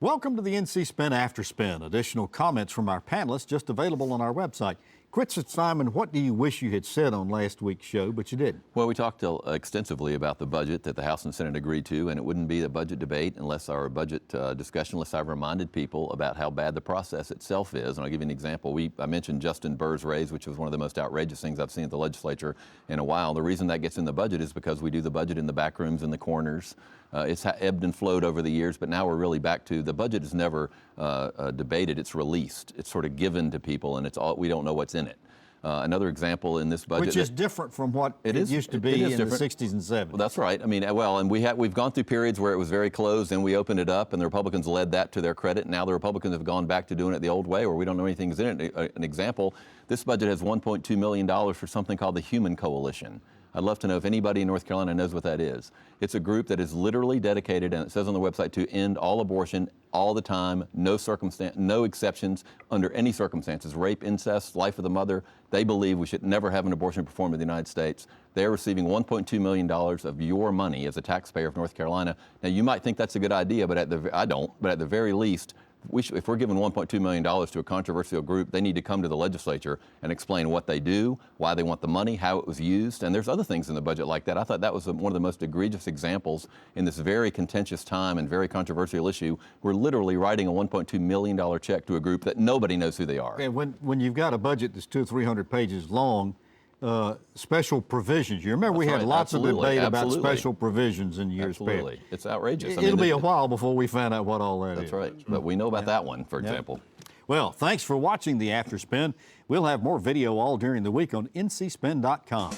Welcome to the NC Spin After Spin. Additional comments from our panelists just available on our website. Chris Fitzsimon, what do you wish you had said on last week's show, but you didn't? Well, we talked extensively about the budget that the House and Senate agreed to, and it wouldn't be a budget debate unless our budget discussion, unless I've reminded people about how bad the process itself is. And I'll give you an example. I mentioned Justin Burr's raise, which was one of the most outrageous things I've seen at the legislature in a while. The reason that gets in the budget is because we do the budget in the back rooms and the corners. It's ebbed and flowed over the years, but now we're really back to the budget is never debated. It's released. It's sort of given to people, and we don't know what's in it. Another example in this budget, which is different from what it used to be in the 60s and 70s. Well, that's right. I mean, well, and we've gone through periods where it was very closed, and we opened it up, and the Republicans led that to their credit. And now the Republicans have gone back to doing it the old way, where we don't know anything's in it. An example: this budget has $1.2 million for something called the Human Coalition. I'd love to know if anybody in North Carolina knows what that is. It's a group that is literally dedicated, and it says on the website, to end all abortion all the time, no exceptions, under any circumstances. Rape, incest, life of the mother. They believe we should never have an abortion performed in the United States. They're receiving $1.2 million of your money as a taxpayer of North Carolina. Now, you might think that's a good idea, but I don't. But at the very least, if we're giving $1.2 million to a controversial group, they need to come to the legislature and explain what they do, why they want the money, how it was used. And there's other things in the budget like that. I thought that was one of the most egregious examples in this very contentious time and very controversial issue. We're literally writing a $1.2 million check to a group that nobody knows who they are. And when you've got a budget that's 200 or 300 pages long, special provisions. You remember we had lots of debate about special provisions in years past. It's outrageous. It'll be a while before we find out what all that is. That's right. But we know about that one, for example. Well, thanks for watching the After Spin. We'll have more video all during the week on ncspin.com.